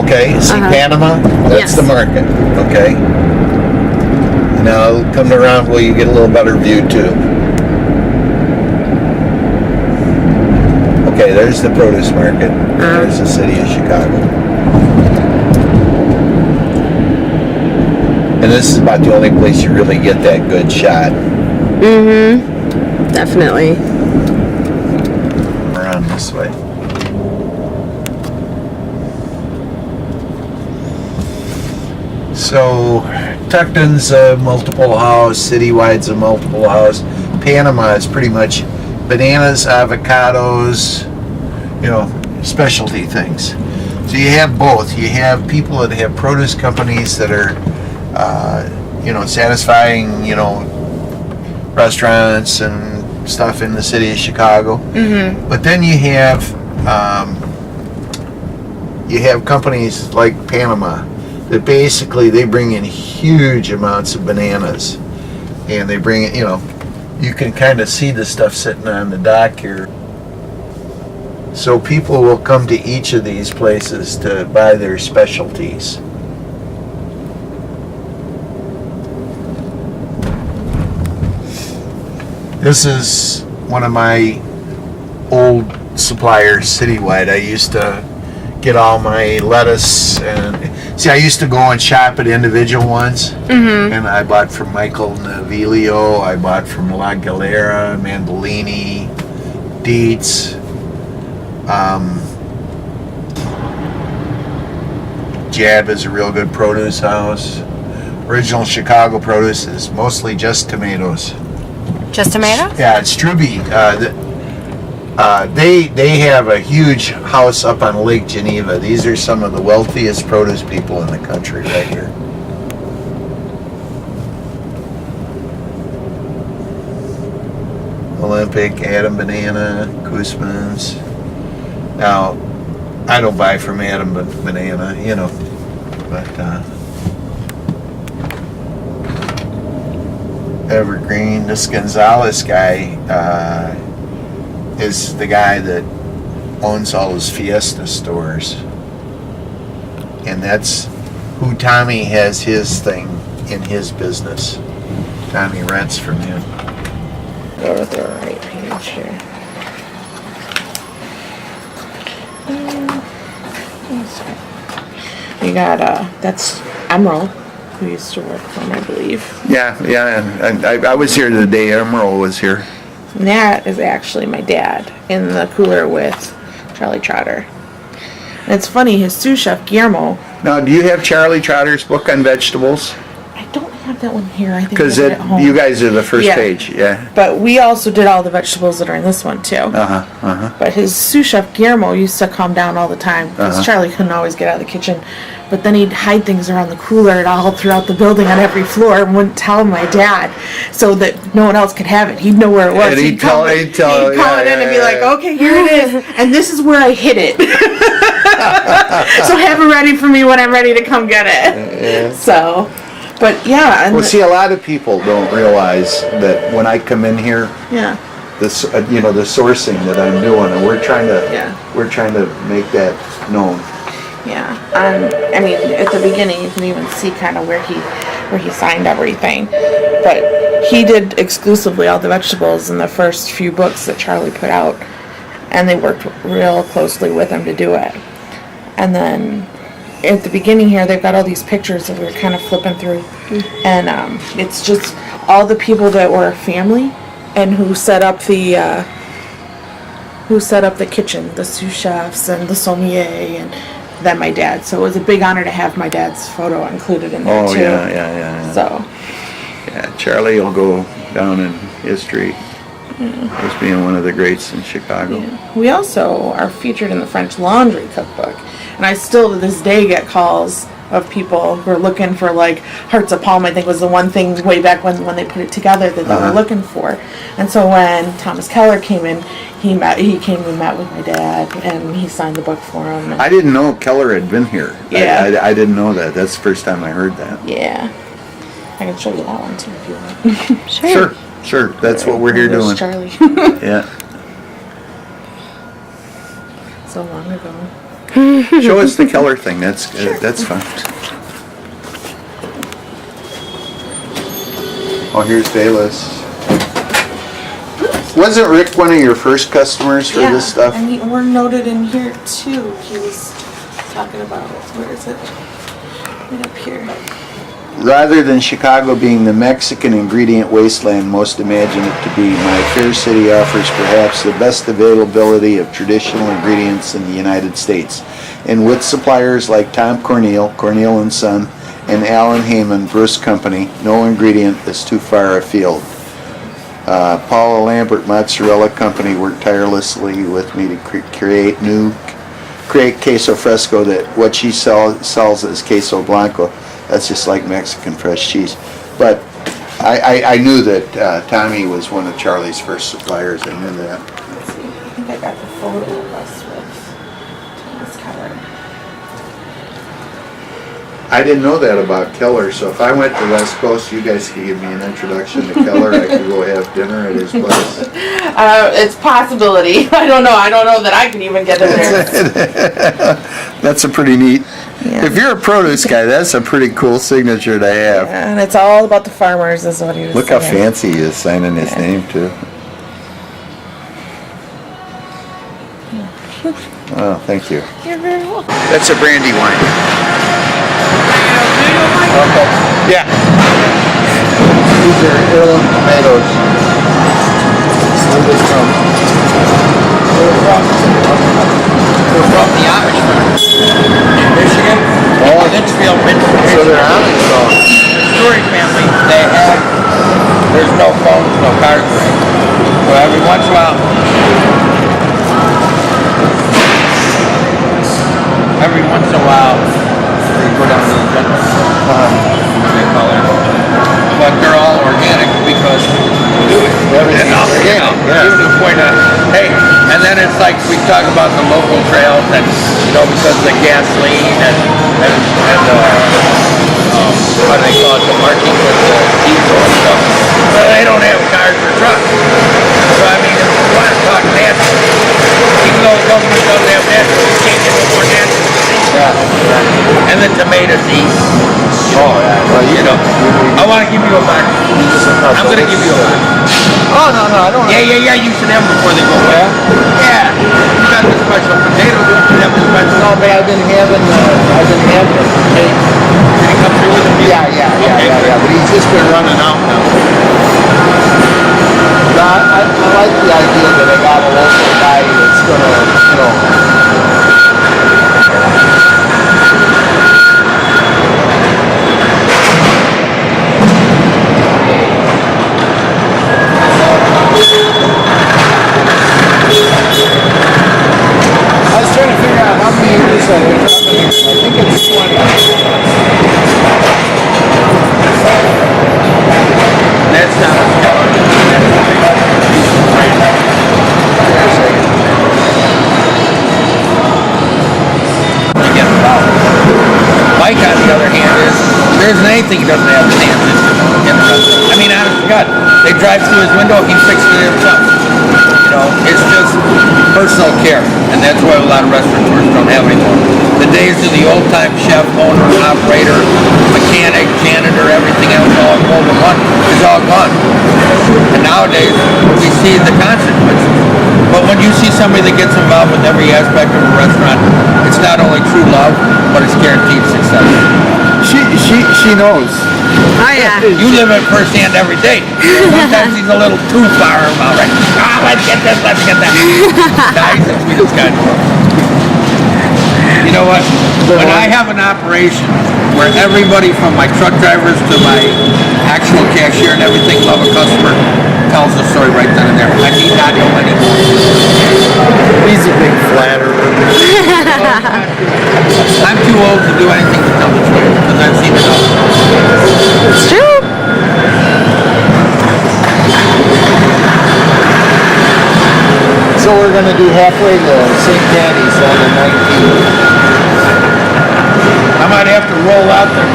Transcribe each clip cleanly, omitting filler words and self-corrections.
Okay, see Panama? That's the market. Okay. Now come around where you get a little better view too. Okay, there's the produce market. There's the city of Chicago. And this is about the only place you really get that good shot. Definitely. Around this way. So, Tuckton's a multiple house, Citywide's a multiple house. Panama is pretty much bananas, avocados, you know, specialty things. So you have both. You have people that have produce companies that are, you know, satisfying, you know, restaurants and stuff in the city of Chicago. But then you have companies like Panama that basically they bring in huge amounts of bananas, and they bring it, you know, you can kind of see the stuff sitting on the dock here. So people will come to each of these places to buy their specialties. This is one of my old suppliers, Citywide. I used to get all my lettuce, and see, I used to go and shop at individual ones, and I bought from Michael Navilio, I bought from La Galera, Mandolini, Dietz, Jab is a real good produce house. Original Chicago produce is mostly just tomatoes. Just tomatoes? Yeah, it's Struby. They have a huge house up on Lake Geneva. These are some of the wealthiest produce people in the country right here. Olympic, Adam Banana, Koosman's. Now, I don't buy from Adam Banana, you know, but Evergreen. This Gonzalez guy is the guy that owns all his Fiesta stores, and that's who Tommy has his thing in his business. Tommy rents from him. Go to the right page here. You got that's Emeril, who used to work for him, I believe. Yeah, and I was here the day Emeril was here. And that is actually my dad in the cooler with Charlie Trotter. And it's funny, his sous chef Guillermo. Now, do you have Charlie Trotter's book on vegetables? I don't have that one here. I think Because I have it at home. you guys are the first Yeah. page, yeah. But we also did all the vegetables that are in this one too. But his sous chef Guillermo used to come down all the time because Charlie couldn't always get out of the kitchen. But then he'd hide things around the cooler and all throughout the building on every floor and wouldn't tell my dad so that no one else could have it. He'd know where it was. And he'd call it in and be like, okay, here it is. And this is where I hid it. So have it ready for me when I'm ready to come get it. So, but yeah. And well, see, a lot of people don't realize that when I come in here, this, you know, the sourcing that I'm doing, and we're trying to make that known. Yeah, I mean, at the beginning, you can even see kind of where he signed everything. But he did exclusively all the vegetables in the first few books that Charlie put out, and they worked real closely with him to do it. And then at the beginning here, they've got all these pictures that we were kind of flipping through, and it's just all the people that were family and who set up the kitchen, the sous chefs and the sommelier and then my dad. So it was a big honor to have my dad's photo included in there too. Yeah. So yeah, Charlie will go down in history as being one of the greats in Chicago. Yeah. We also are featured in the French Laundry Cookbook, and I still to this day get calls of people who are looking for like hearts of palm. I think was the one thing way back when they put it together that they were looking for. And so when Thomas Keller came in, he came and met with my dad, and he signed the book for him. I didn't know Keller had been here. Yeah. I didn't know that. That's the first time I heard that. Yeah. I can show you that one too if you want. Sure. That's what we're here doing. Charlie. Yeah. So long ago. Show us the Keller thing. That's fun. Oh, here's Bayless. Wasn't Rick one of your first customers for this stuff? And we're noted in here too. He was talking about, where is it? Right up here. Rather than Chicago being the Mexican ingredient wasteland most imagine it to be, my fair city offers perhaps the best availability of traditional ingredients in the United States. And with suppliers like Tom Cornille, Cornille & Son, and Alan Heyman, Bruce Company, no ingredient is too far afield. Paula Lambert Mozzarella Company worked tirelessly with me to create queso fresco, that what she sells as queso blanco. That's just like Mexican fresh cheese. But I knew that Tommy was one of Charlie's first suppliers. I knew that. Let's see. I think I got the photo of us with Thomas Keller. I didn't know that about Keller, so if I went to West Coast, you guys could give me an introduction to Keller. I could go have dinner at his place. It's a possibility. I don't know. I don't know that I can even get in there. That's a pretty neat. Yeah. If you're a produce guy, that's a pretty cool signature to have. Yeah, and it's all about the farmers, is what he was Look saying. how fancy he is signing his name too. Oh, thank you. You're very welcome. That's a brandy wine. Okay. Yeah. These are heirloom tomatoes. Where are they from? They're from the Amish Michigan. Oh. Litchfield, So Michigan. they're Amish though. The Story family, there's no phones, no cars. So every once in a while, they go down to the jungle. They call it. But they're all organic because we do it. Everything's organic, yeah. Even to the point of, hey, and then it's like we talk about the local trails and, because of the gasoline and what do they call it, the marking with the diesel and stuff. But they don't have cars or trucks. So I mean, if you want to talk natural, even though the government doesn't have natural, you can't get no more natural. Yeah. And the tomatoes eat. Oh yeah. Well, I want to give you a box. I'm going to give you a box. Oh no, I don't. Yeah. You should have them before they go away. Yeah. You got the special potatoes. You should have the special. No, but I've been having it. Did he come through with them? Yeah. But he's just been running out now. No, I like the idea that I got a local guy that's gonna, I was trying to figure out how many years I think it's 20. That's not a color. Mike, on the other hand, there isn't anything he doesn't have his hands in the restaurant. I mean, honest to God, they drive through his window, he fixes it himself. It's just personal care, and that's why a lot of restaurateurs don't have anymore. The days of the old-time chef, owner, operator, mechanic, janitor, everything else all rolled in one is all gone. And nowadays, we see the consequences. But when you see somebody that gets involved with every aspect of a restaurant, it's not only true love, but it's guaranteed success. She knows. Oh yeah. You live it firsthand every day. Sometimes he's a little too far about it. Let's get this, let's get that. Nice and sweet as God. You know what? When I have an operation where everybody from my truck drivers to my actual cashier and everything love a customer, tells the story right then and there. I need not know anymore. He's a big flatterer. I'm too old to do anything to tell the truth because I've seen it all. It's true. So we're going to do halfway to St. Patty's on the 19th. I might have to roll out there.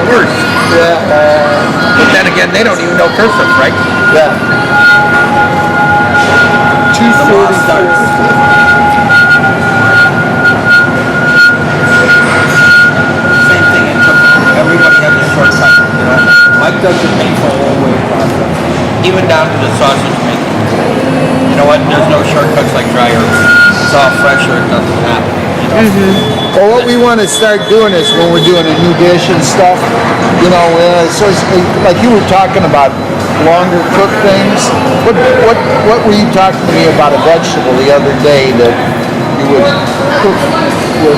worse. Yeah. But then again, they don't even know cursive, right? Yeah. The law starts. Same thing in cooking. Everybody has a shortcut, you know. Mike does the painful whole way process, even down to the sausage making. You know what? There's no shortcuts like dry herbs. It's all fresh or it doesn't happen. You know? Well, what we want to start doing is when we're doing a new dish and stuff, you know, so it's, like you were talking about longer cook things. What were you talking to me about a vegetable the other day that you would cook with? It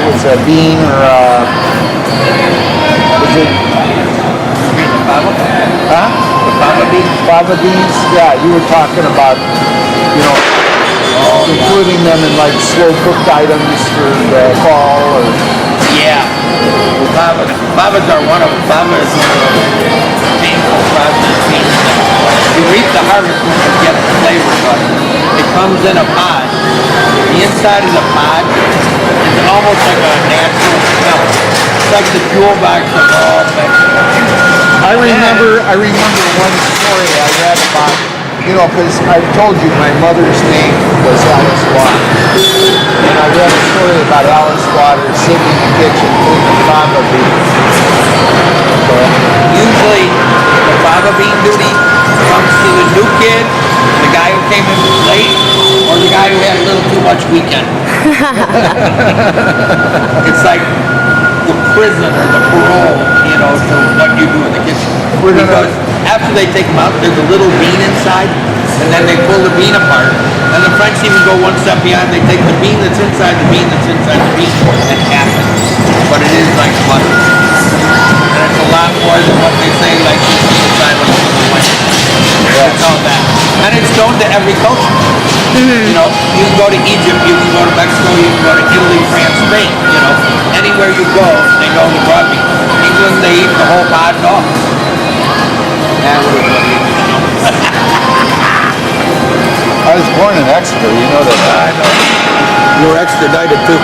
was a bean or was it? Huh? Fava beans? Fava beans? Yeah, you were talking about, you know, including them in like slow cooked items for the fall or... Yeah. Favas are one of them. Fava is one of the painful process means that you reap the harvest when you get the flavor, but it comes in a pod. The inside of the pod is almost like a natural smell. It's like the jewel box of all vegetables. I remember one story I read about, you know, because I told you my mother's name was Alice Waters. And I read a story about Alice Waters sitting in the kitchen cooking fava beans. So, Usually, the fava bean duty comes to the new kid, the guy who came in late, or the guy who had a little too much weekend. It's like the prison or the parole, you know, to what you do in the kitchen. Because after they take them out, there's a little bean inside, and then they pull the bean apart. And the French even go one step beyond. They take the bean that's inside the bean that's inside the bean and half it. But it is like butter. And it's a lot more than what they say, like inside of the white. It's all that. And it's known to every culture. You know, you can go to Egypt, you can go to Mexico, you can go to Italy, France, Spain, you know. Anywhere you go, they know the broad bean. England, they eat the whole pod dog. That would have been I was born in Exeter, you know that. I know. You were extradited too.